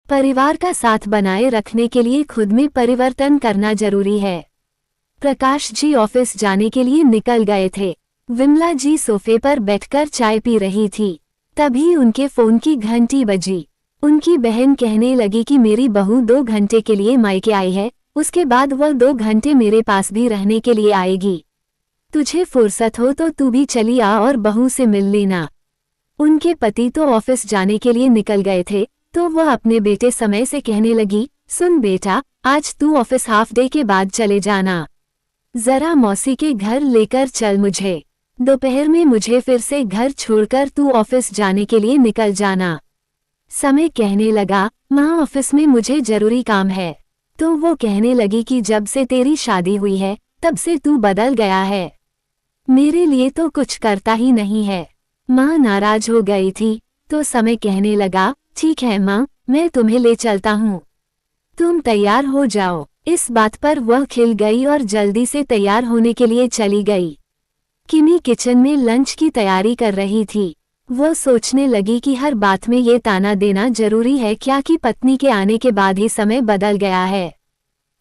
परिवार का साथ बनाए रखने के लिए खुद में परिवर्तन करना जरूरी है। प्रकाश जी ऑफिस जाने के लिए निकल गए थे। विमला जी सोफे पर बैठकर चाय पी रही थी। तभी उनके फोन की घंटी बजी। उनकी बहन कहने लगी कि मेरी बहू 2 घंटे के लिए मायके आई है, उसके बाद वह 2 घंटे मेरे पास भी रहने के लिए आएगी। तुझे फुर्सत हो तो तू भी चली आ और बहू से मिल लेना। उनके पति तो ऑफिस जाने के लिए निकल गए थे, तो वह अपने बेटे समय से कहने लगी, सुन बेटा, आज तू ऑफिस हाफ डे के बाद चले जाना। जरा मौसी के घर लेकर चल मुझे। दोपहर में मुझे फिर से घर छोड़कर तू ऑफिस जाने के लिए निकल जाना। समय कहने लगा, माँ ऑफिस में मुझे जरूरी काम है। तो वो कहने लगी कि जब से तेरी शादी हुई है तब से तू बदल गया है, मेरे लिए तो कुछ करता ही नहीं है। माँ नाराज हो गई थी, तो समय कहने लगा, ठीक है माँ, मैं तुम्हें ले चलता हूँ, तुम तैयार हो जाओ। इस बात पर वह खिल गई और जल्दी से तैयार होने के लिए चली गई। किमी किचन में लंच की तैयारी कर रही थी। वो सोचने लगी कि हर बात में ये ताना देना जरूरी है क्या कि पत्नी के आने के बाद ही समय बदल गया है।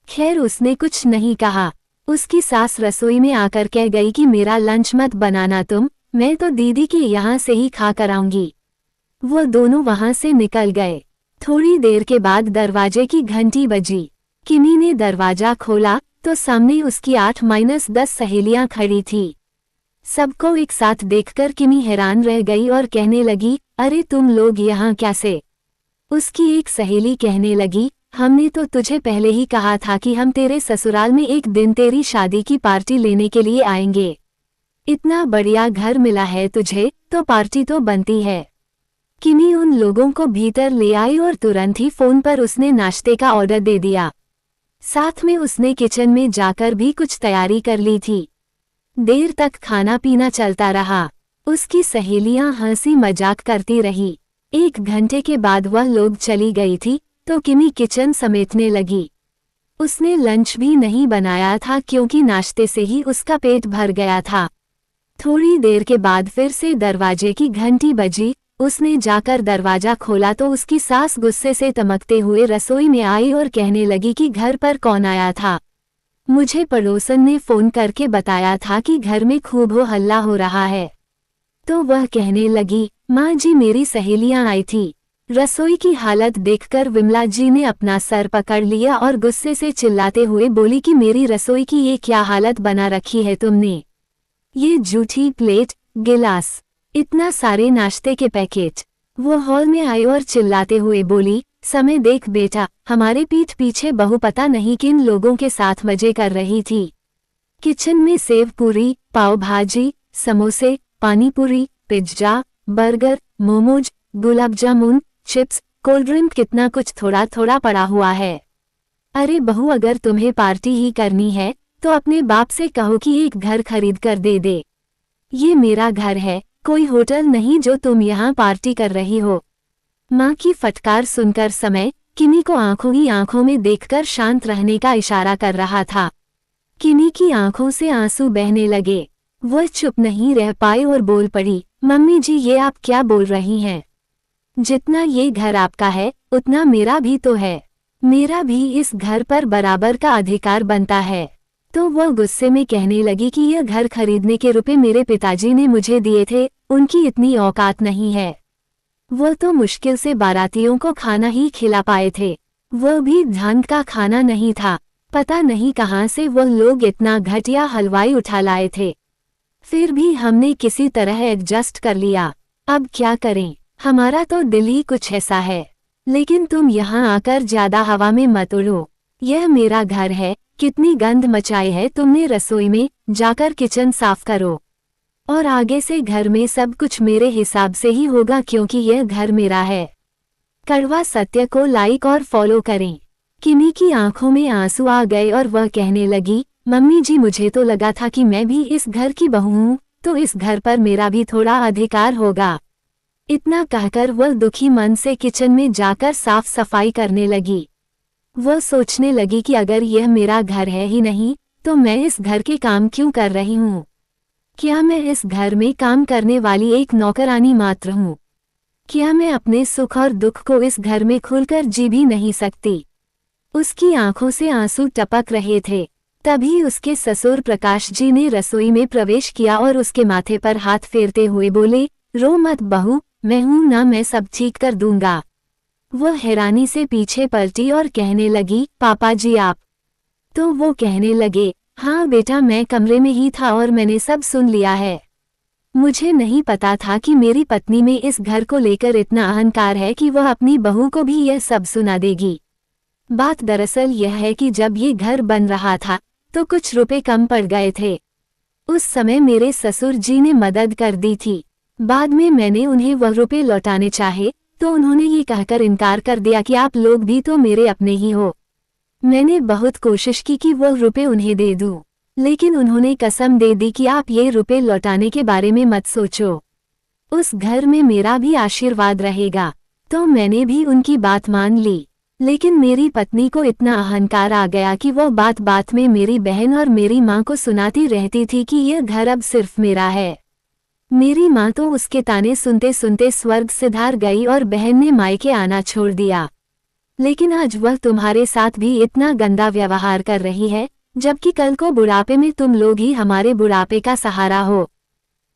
खैर उसने कुछ नहीं कहा। उसकी सास रसोई में आकर कह गई कि मेरा लंच मत बनाना तुम, मैं तो दीदी के यहाँ से ही खा कर आऊंगी। वो दोनों वहाँ से निकल गए। थोड़ी देर के बाद दरवाजे की घंटी बजी। किमी ने दरवाजा खोला तो सामने उसकी 8-10 सहेलियां खड़ी थी। सबको एक साथ देखकर किमी हैरान रह गई और कहने लगी, अरे तुम लोग यहाँ कैसे? उसकी एक सहेली कहने लगी, हमने तो तुझे पहले ही कहा था कि हम तेरे ससुराल में एक दिन तेरी शादी की पार्टी लेने के लिए आएंगे। इतना बढ़िया घर मिला है तुझे, तो पार्टी तो बनती है। किमी उन लोगों को भीतर ले आई और तुरंत ही फोन पर उसने नाश्ते का ऑर्डर दे दिया। साथ में उसने किचन में जाकर भी कुछ तैयारी कर ली थी। देर तक खाना पीना चलता रहा। उसकी सहेलियां हंसी मजाक करती रही। 1 घंटे के बाद वह लोग चली गई थी, तो किमी किचन समेटने लगी। उसने लंच भी नहीं बनाया था क्योंकि नाश्ते से ही उसका पेट भर गया था। थोड़ी देर के बाद फिर से दरवाजे की घंटी बजी। उसने जाकर दरवाजा खोला तो उसकी सास गुस्से से तमकते हुए रसोई में आई और कहने लगी कि घर पर कौन आया था? मुझे पड़ोसन ने फोन करके बताया था कि घर में खूब हो हल्ला हो रहा है। तो वह कहने लगी, माँ जी मेरी सहेलियां आई थी। रसोई की हालत देखकर विमला जी ने अपना सर पकड़ लिया और गुस्से से चिल्लाते हुए बोली कि मेरी रसोई की ये क्या हालत बना रखी है तुमने? ये जूठी प्लेट, गिलास, इतना सारे नाश्ते के पैकेट। वो हॉल में आई और चिल्लाते हुए बोली, समय देख बेटा, हमारे पीठ पीछे बहू पता नहीं किन लोगों के साथ मजे कर रही थी। किचन में सेव पूरी, पाव भाजी, समोसे, पानी पूरी, pizza, burger, momos, gulab jamun, chips, cold drink, कितना कुछ थोड़ा थोड़ा पड़ा हुआ है। अरे बहू अगर तुम्हें पार्टी ही करनी है तो अपने बाप से कहो कि एक घर खरीद कर दे दे। ये मेरा घर है, कोई होटल नहीं जो तुम यहाँ पार्टी कर रही हो। माँ की फटकार सुनकर समय किमी को आंखों ही आंखों में देखकर शांत रहने का इशारा कर रहा था। किमी की आंखों से आंसू बहने लगे। वह चुप नहीं रह पाई और बोल पड़ी, मम्मी जी ये आप क्या बोल रही हैं? जितना ये घर आपका है उतना मेरा भी तो है। मेरा भी इस घर पर बराबर का अधिकार बनता है। तो वह गुस्से में कहने लगी कि यह घर खरीदने के रुपए मेरे पिताजी ने मुझे दिए थे, उनकी इतनी औकात नहीं है। वह तो मुश्किल से बारातियों को खाना ही खिला पाए थे, वह भी ढंग का खाना नहीं था। पता नहीं कहाँ से वह लोग इतना घटिया हलवाई उठा लाए थे। फिर भी हमने किसी तरह एडजस्ट कर लिया। अब क्या करें, हमारा तो दिल ही कुछ ऐसा है। लेकिन तुम यहाँ आकर ज्यादा हवा में मत उड़ो। यह मेरा घर है, कितनी गंद मचाई है तुमने रसोई में, जाकर किचन साफ करो। और आगे से घर में सब कुछ मेरे हिसाब से ही होगा क्योंकि यह घर मेरा है। कड़वा सत्य को लाइक और फॉलो करें। किमी की आंखों में आंसू आ गए और वह कहने लगी, मम्मी जी मुझे तो लगा था कि मैं भी इस घर की बहू हूँ, तो इस घर पर मेरा भी थोड़ा अधिकार होगा। इतना कहकर वह दुखी मन से किचन में जाकर साफ सफाई करने लगी। वह सोचने लगी कि अगर यह मेरा घर है ही नहीं तो मैं इस घर के काम क्यों कर रही हूँ? क्या मैं इस घर में काम करने वाली एक नौकरानी मात्र हूँ? क्या मैं अपने सुख और दुख को इस घर में खुलकर जी भी नहीं सकती? उसकी आंखों से आंसू टपक रहे थे। तभी उसके ससुर प्रकाश जी ने रसोई में प्रवेश किया और उसके माथे पर हाथ फेरते हुए बोले, रो मत बहू, मैं हूं ना, मैं सब ठीक कर दूंगा। वह हैरानी से पीछे पलटी और कहने लगी, पापा जी आप? तो वो कहने लगे, हाँ बेटा, मैं कमरे में ही था और मैंने सब सुन लिया है। मुझे नहीं पता था कि मेरी पत्नी में इस घर को लेकर इतना अहंकार है कि वह अपनी बहू को भी यह सब सुना देगी। बात दरअसल यह है कि जब ये घर बन रहा था तो कुछ रुपए कम पड़ गए थे। उस समय मेरे ससुर जी ने मदद कर दी थी। बाद में मैंने उन्हें वह रुपए लौटाने चाहे तो उन्होंने ये कहकर इनकार कर दिया कि आप लोग भी तो मेरे अपने ही हो। मैंने बहुत कोशिश की कि वह रुपए उन्हें दे दूं, लेकिन उन्होंने कसम दे दी कि आप ये रुपए लौटाने के बारे में मत सोचो, उस घर में मेरा भी आशीर्वाद रहेगा। तो मैंने भी उनकी बात मान ली। लेकिन मेरी पत्नी को इतना अहंकार आ गया कि वह बात बात में मेरी बहन और मेरी माँ को सुनाती रहती थी कि यह घर अब सिर्फ मेरा है। मेरी माँ तो उसके ताने सुनते सुनते स्वर्ग सिधार गई और बहन ने मायके आना छोड़ दिया। लेकिन आज वह तुम्हारे साथ भी इतना गंदा व्यवहार कर रही है, जबकि कल को बुढ़ापे में तुम लोग ही हमारे बुढ़ापे का सहारा हो।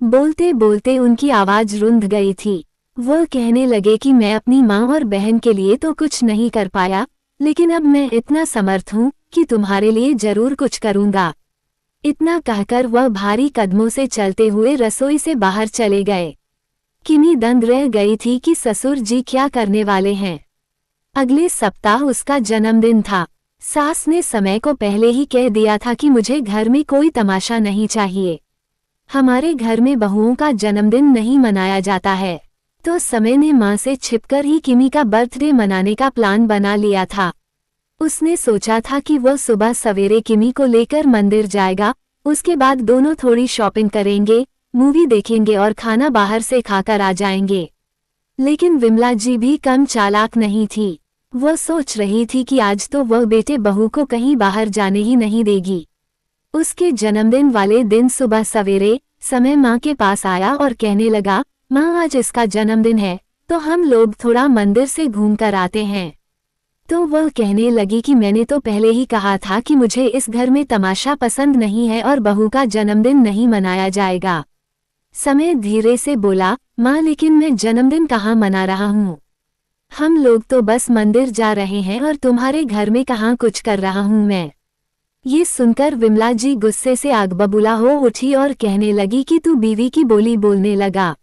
बोलते बोलते उनकी आवाज रुंध गई थी। वह कहने लगे कि मैं अपनी माँ और बहन के लिए तो कुछ नहीं कर पाया, लेकिन अब मैं इतना समर्थ हूँ कि तुम्हारे लिए जरूर कुछ करूँगा। इतना कहकर वह भारी कदमों से चलते हुए रसोई से बाहर चले गए। किमी दंग रह गई थी कि ससुर जी क्या करने वाले हैं। अगले सप्ताह उसका जन्मदिन था। सास ने समय को पहले ही कह दिया था कि मुझे घर में कोई तमाशा नहीं चाहिए। हमारे घर में बहुओं का जन्मदिन नहीं मनाया जाता है। तो समय ने माँ से छिपकर ही किमी का बर्थडे मनाने का प्लान बना लिया था। उसने सोचा था कि वह सुबह सवेरे किमी को लेकर मंदिर जाएगा, उसके बाद दोनों थोड़ी शॉपिंग करेंगे, मूवी देखेंगे और खाना बाहर से खाकर आ जाएंगे। लेकिन विमला जी भी कम चालाक नहीं थी। वह सोच रही थी कि आज तो वह बेटे बहू को कहीं बाहर जाने ही नहीं देगी। उसके जन्मदिन वाले दिन सुबह सवेरे समय माँ के पास आया और कहने लगा, माँ आज इसका जन्मदिन है तो हम लोग थोड़ा मंदिर से घूम कर आते हैं। तो वह कहने लगी कि मैंने तो पहले ही कहा था कि मुझे इस घर में तमाशा पसंद नहीं है और बहू का जन्मदिन नहीं मनाया जाएगा। समय धीरे से बोला, माँ लेकिन मैं जन्मदिन कहाँ मना रहा हूँ? हम लोग तो बस मंदिर जा रहे हैं और तुम्हारे घर में कहाँ कुछ कर रहा हूँ मैं। ये सुनकर विमला जी गुस्से से आग बबूला हो उठी और कहने लगी कि तू बीवी की बोली बोलने लगा।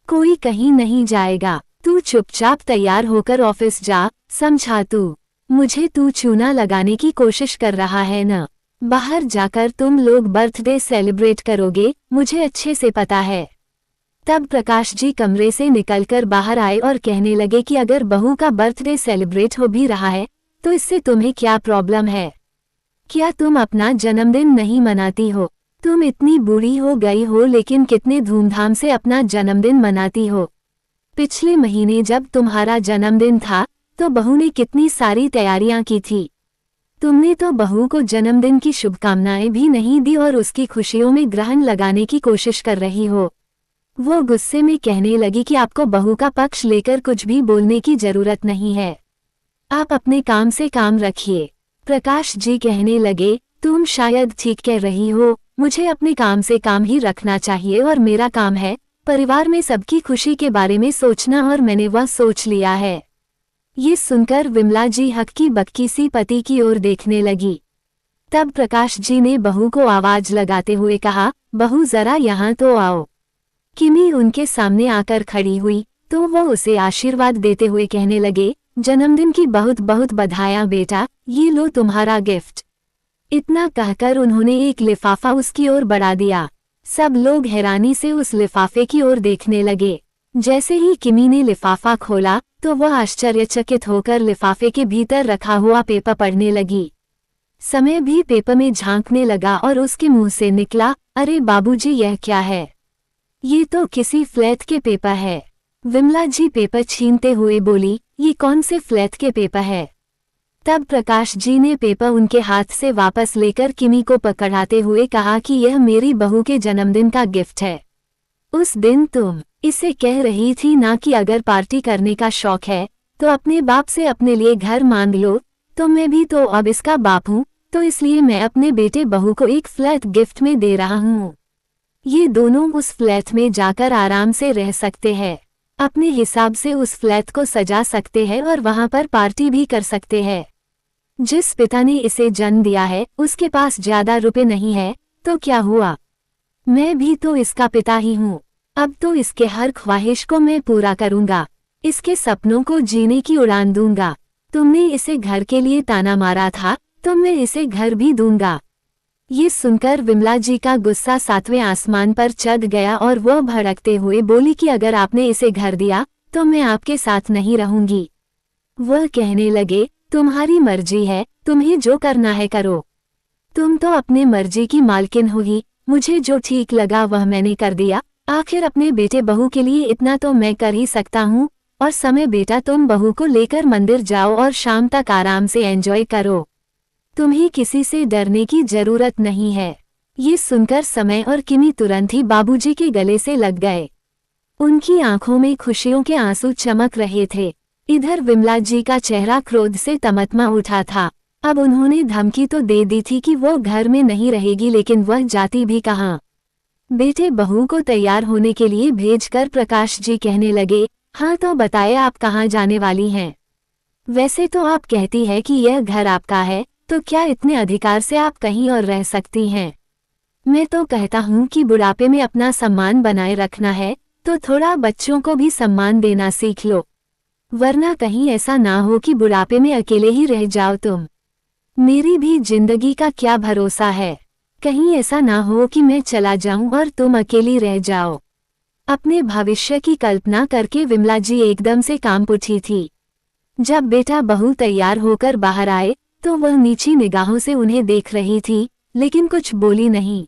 कोई कहीं नहीं जाएगा, तू चुपचाप तैयार होकर ऑफिस जा, समझा तू? मुझे तू चूना लगाने की कोशिश कर रहा है न? बाहर जाकर तुम लोग बर्थडे सेलिब्रेट करोगे, मुझे अच्छे से पता है। तब प्रकाश जी कमरे से निकलकर बाहर आए और कहने लगे कि अगर बहू का बर्थडे सेलिब्रेट हो भी रहा है तो इससे तुम्हें क्या प्रॉब्लम है? क्या तुम अपना जन्मदिन नहीं मनाती हो? तुम इतनी बूढ़ी हो गई हो लेकिन कितने धूमधाम से अपना जन्मदिन मनाती हो। पिछले महीने जब तुम्हारा जन्मदिन था तो बहू ने कितनी सारी तैयारियां की थी। तुमने तो बहू को जन्मदिन की शुभकामनाएं भी नहीं दी और उसकी खुशियों में ग्रहण लगाने की कोशिश कर रही हो। वो गुस्से में कहने लगी कि आपको बहू का पक्ष लेकर कुछ भी बोलने की जरूरत नहीं है, आप अपने काम से काम रखिए। प्रकाश जी कहने लगे, तुम शायद ठीक कह रही हो, मुझे अपने काम से काम ही रखना चाहिए और मेरा काम है परिवार में सबकी खुशी के बारे में सोचना और मैंने वह सोच लिया है। ये सुनकर विमला जी हक्की बक्की सी पति की ओर देखने लगी। तब प्रकाश जी ने बहू को आवाज लगाते हुए कहा, बहू जरा यहाँ तो आओ। किमी उनके सामने आकर खड़ी हुई तो वो उसे आशीर्वाद देते हुए कहने लगे, जन्मदिन की बहुत बहुत बधाइयां बेटा, ये लो तुम्हारा गिफ्ट। इतना कहकर उन्होंने एक लिफाफा उसकी ओर बढ़ा दिया। सब लोग हैरानी से उस लिफाफे की ओर देखने लगे। जैसे ही किमी ने लिफाफा खोला तो वह आश्चर्यचकित होकर लिफाफे के भीतर रखा हुआ पेपर पढ़ने लगी। समय भी पेपर में झांकने लगा और उसके मुंह से निकला, अरे बाबूजी यह क्या है? ये तो किसी फ्लैट के पेपर है। विमला जी पेपर छीनते हुए बोली, ये कौन से फ्लैट के पेपर है? तब प्रकाश जी ने पेपर उनके हाथ से वापस लेकर किमी को पकड़ाते हुए कहा कि यह मेरी बहू के जन्मदिन का गिफ्ट है। उस दिन तुम इसे कह रही थी ना कि अगर पार्टी करने का शौक है तो अपने बाप से अपने लिए घर मांग लो, तो मैं भी तो अब इसका बाप हूँ, तो इसलिए मैं अपने बेटे बहू को एक फ्लैट गिफ्ट में दे रहा हूँ। ये दोनों उस फ्लैट में जाकर आराम से रह सकते हैं, अपने हिसाब से उस फ्लैट को सजा सकते हैं और वहां पर पार्टी भी कर सकते हैं। जिस पिता ने इसे जन्म दिया है उसके पास ज्यादा रुपए नहीं है, तो क्या हुआ, मैं भी तो इसका पिता ही हूँ। अब तो इसके हर ख्वाहिश को मैं पूरा करूंगा, इसके सपनों को जीने की उड़ान दूंगा। तुमने इसे घर के लिए ताना मारा था, तो मैं इसे घर भी दूंगा। ये सुनकर विमला जी का गुस्सा 7वें आसमान पर चढ़ गया और वह भड़कते हुए बोली कि अगर आपने इसे घर दिया तो मैं आपके साथ नहीं रहूंगी। वह कहने लगे, तुम्हारी मर्जी है, तुम्हें जो करना है करो, तुम तो अपने मर्जी की मालकिन हो ही, मुझे जो ठीक लगा वह मैंने कर दिया। आखिर अपने बेटे बहू के लिए इतना तो मैं कर ही सकता हूँ। और समय बेटा तुम बहू को लेकर मंदिर जाओ और शाम तक आराम से एंजॉय करो, तुम्हें किसी से डरने की जरूरत नहीं है। ये सुनकर समय और किमी तुरंत ही बाबूजी के गले से लग गए। उनकी आंखों में खुशियों के आंसू चमक रहे थे। इधर विमला जी का चेहरा क्रोध से तमतमा उठा था। अब उन्होंने धमकी तो दे दी थी कि वो घर में नहीं रहेगी, लेकिन वह जाती भी कहाँ। बेटे बहू को तैयार होने के लिए भेजकर प्रकाश जी कहने लगे, हाँ तो बताए आप कहाँ जाने वाली हैं। वैसे तो आप कहती है कि यह घर आपका है, तो क्या इतने अधिकार से आप कहीं और रह सकती हैं। मैं तो कहता हूँ कि बुढ़ापे में अपना सम्मान बनाए रखना है तो थोड़ा बच्चों को भी सम्मान देना सीख लो, वरना कहीं ऐसा ना हो कि बुढ़ापे में अकेले ही रह जाओ तुम। मेरी भी जिंदगी का क्या भरोसा है, कहीं ऐसा ना हो कि मैं चला जाऊं और तुम अकेली रह जाओ। अपने भविष्य की कल्पना करके विमला जी एकदम से कांप उठी थी। जब बेटा बहू तैयार होकर बाहर आए तो वह नीची निगाहों से उन्हें देख रही थी, लेकिन कुछ बोली नहीं।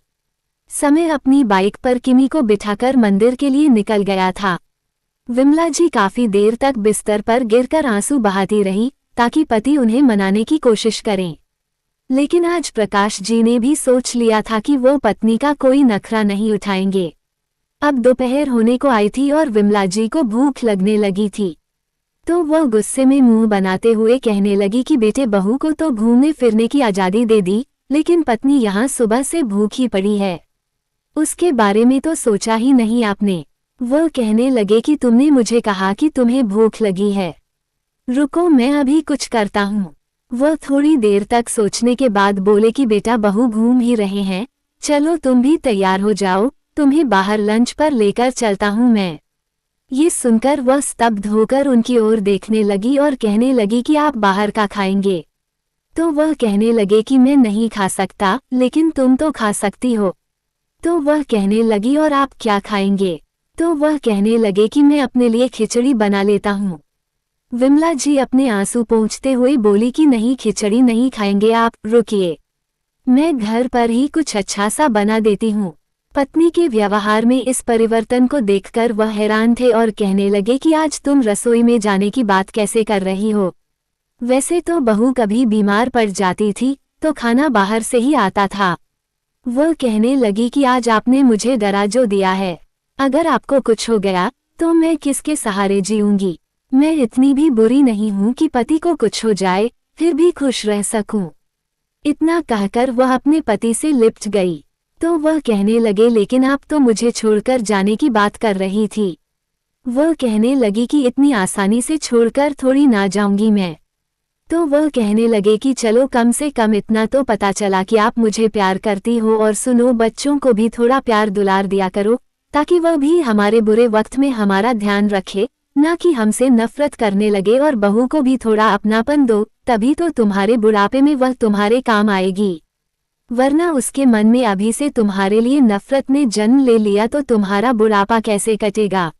समय अपनी बाइक पर किमी को बिठाकर मंदिर के लिए निकल गया था। विमला जी काफी देर तक बिस्तर पर गिरकर आंसू बहाती रही ताकि पति उन्हें मनाने की कोशिश करें। लेकिन आज प्रकाश जी ने भी सोच लिया था कि वो पत्नी का कोई नखरा नहीं उठाएंगे। अब दोपहर होने को आई थी और विमला जी को भूख लगने लगी थी, तो वह गुस्से में मुंह बनाते हुए कहने लगी कि बेटे बहू को तो घूमने फिरने की आज़ादी दे दी, लेकिन पत्नी यहाँ सुबह से भूखी पड़ी है, उसके बारे में तो सोचा ही नहीं आपने। वह कहने लगे कि तुमने मुझे कहा कि तुम्हें भूख लगी है, रुको मैं अभी कुछ करता हूँ। वह थोड़ी देर तक सोचने के बाद बोले कि बेटा बहू घूम ही रहे हैं, चलो तुम भी तैयार हो जाओ, तुम्हें बाहर लंच पर लेकर चलता हूँ मैं। ये सुनकर वह स्तब्ध होकर उनकी ओर देखने लगी और कहने लगी कि आप बाहर का खाएंगे। तो वह कहने लगे कि मैं नहीं खा सकता, लेकिन तुम तो खा सकती हो। तो वह कहने लगी और आप क्या खाएंगे। तो वह कहने लगे कि मैं अपने लिए खिचड़ी बना लेता हूँ। विमला जी अपने आंसू पोंछते हुए बोली कि नहीं खिचड़ी नहीं खाएंगे आप, रुकिए, मैं घर पर ही कुछ अच्छा सा बना देती हूँ। पत्नी के व्यवहार में इस परिवर्तन को देखकर वह हैरान थे और कहने लगे कि आज तुम रसोई में जाने की बात कैसे कर रही हो। वैसे तो बहू कभी बीमार पड़ जाती थी तो खाना बाहर से ही आता था। वह कहने लगी कि आज आपने मुझे डरा जो दिया है, अगर आपको कुछ हो गया तो मैं किसके सहारे जीऊंगी। मैं इतनी भी बुरी नहीं हूँ कि पति को कुछ हो जाए फिर भी खुश रह सकूं। इतना कहकर वह अपने पति से लिपट गई। तो वह कहने लगे लेकिन आप तो मुझे छोड़कर जाने की बात कर रही थी। वह कहने लगी कि इतनी आसानी से छोड़कर थोड़ी ना जाऊंगी मैं। तो वह कहने लगे कि चलो कम से कम इतना तो पता चला कि आप मुझे प्यार करती हो, और सुनो बच्चों को भी थोड़ा प्यार दुलार दिया करो ताकि वह भी हमारे बुरे वक्त में हमारा ध्यान रखे, ना कि हमसे नफरत करने लगे, और बहू को भी थोड़ा अपनापन दो, तभी तो तुम्हारे बुढ़ापे में वह तुम्हारे काम आएगी, वरना उसके मन में अभी से तुम्हारे लिए नफरत ने जन्म ले लिया तो तुम्हारा बुढ़ापा कैसे कटेगा।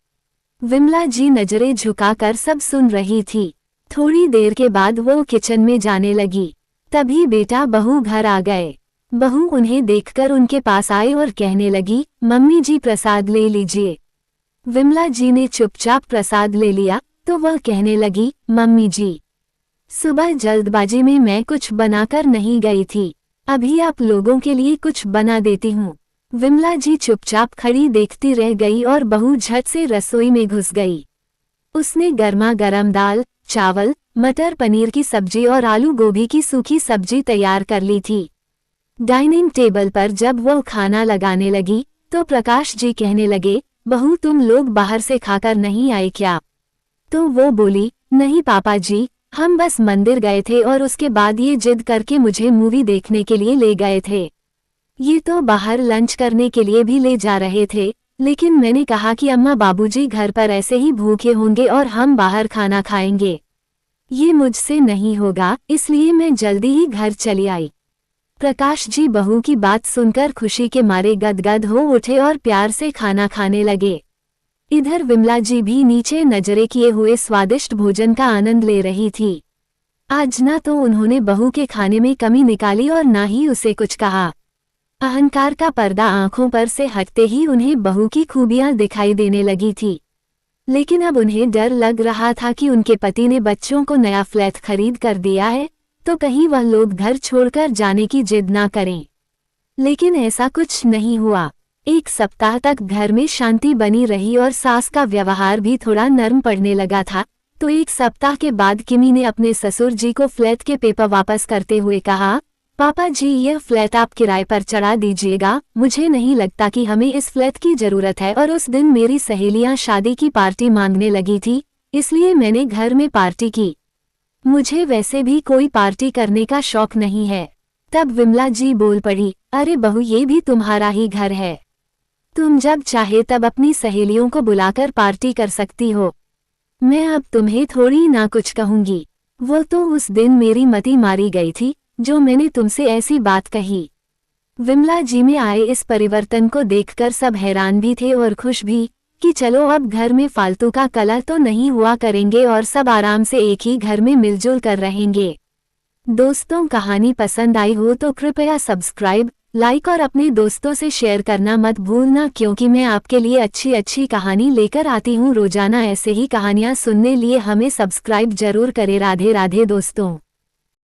विमला जी नजरें झुकाकर सब सुन रही थी। थोड़ी देर के बाद वो किचन में जाने लगी, तभी बेटा बहू घर आ गए। बहू उन्हें देखकर उनके पास आए और कहने लगी, मम्मी जी प्रसाद ले लीजिए। विमला जी ने चुपचाप प्रसाद ले लिया तो वह कहने लगी, मम्मी जी सुबह जल्दबाजी में मैं कुछ बनाकर नहीं गई थी, अभी आप लोगों के लिए कुछ बना देती हूँ। विमला जी चुपचाप खड़ी देखती रह गई और बहू झट से रसोई में घुस गई। उसने गर्मा गर्म दाल, चावल, मटर पनीर की सब्जी और आलू गोभी की सूखी सब्जी तैयार कर ली थी। डाइनिंग टेबल पर जब वो खाना लगाने लगी तो प्रकाश जी कहने लगे, बहू तुम लोग बाहर से खाकर नहीं आए क्या? तो वो बोली, नहीं पापा जी, हम बस मंदिर गए थे और उसके बाद ये जिद करके मुझे मूवी देखने के लिए ले गए थे। ये तो बाहर लंच करने के लिए भी ले जा रहे थे, लेकिन मैंने कहा कि अम्मा बाबूजी घर पर ऐसे ही भूखे होंगे और हम बाहर खाना खाएंगे। ये मुझसे नहीं होगा, इसलिए मैं जल्दी ही घर चली आई। प्रकाश जी बहू की बात सुनकर खुशी के मारे गदगद हो उठे और प्यार से खाना खाने लगे। इधर विमला जी भी नीचे नजरे किए हुए स्वादिष्ट भोजन का आनंद ले रही थी। आज ना तो उन्होंने बहू के खाने में कमी निकाली और ना ही उसे कुछ कहा। अहंकार का पर्दा आंखों पर से हटते ही उन्हें बहू की खूबियां दिखाई देने लगी थी। लेकिन अब उन्हें डर लग रहा था कि उनके पति ने बच्चों को नया फ्लैट खरीद कर दिया है, तो कहीं वह लोग घर छोड़कर जाने की जिद ना करें। लेकिन ऐसा कुछ नहीं हुआ। एक सप्ताह तक घर में शांति बनी रही और सास का व्यवहार भी थोड़ा नर्म पड़ने लगा था। तो एक सप्ताह के बाद किमी ने अपने ससुर जी को फ्लैट के पेपर वापस करते हुए कहा, पापा जी यह फ्लैट आप किराए पर चढ़ा दीजिएगा, मुझे नहीं लगता कि हमें इस फ्लैट की जरूरत है और उस दिन मेरी सहेलियां शादी की पार्टी मांगने लगी थी, इसलिए मैंने घर में पार्टी की। मुझे वैसे भी कोई पार्टी करने का शौक नहीं है। तब विमला जी बोल पड़ी, अरे बहू ये भी तुम्हारा ही घर है, तुम जब चाहे तब अपनी सहेलियों को बुलाकर पार्टी कर सकती हो। मैं अब तुम्हें थोड़ी ना कुछ कहूंगी, वो तो उस दिन मेरी मति मारी गई थी जो मैंने तुमसे ऐसी बात कही। विमला जी में आए इस परिवर्तन को देखकर सब हैरान भी थे और खुश भी कि चलो अब घर में फालतू का कलह तो नहीं हुआ करेंगे और सब आराम से एक ही घर में मिलजुल कर रहेंगे। दोस्तों कहानी पसंद आई हो तो कृपया सब्सक्राइब, लाइक और अपने दोस्तों से शेयर करना मत भूलना, क्योंकि मैं आपके लिए अच्छी अच्छी कहानी लेकर आती हूँ रोजाना। ऐसे ही कहानियाँ सुनने लिए हमें सब्सक्राइब जरूर करें। राधे राधे दोस्तों।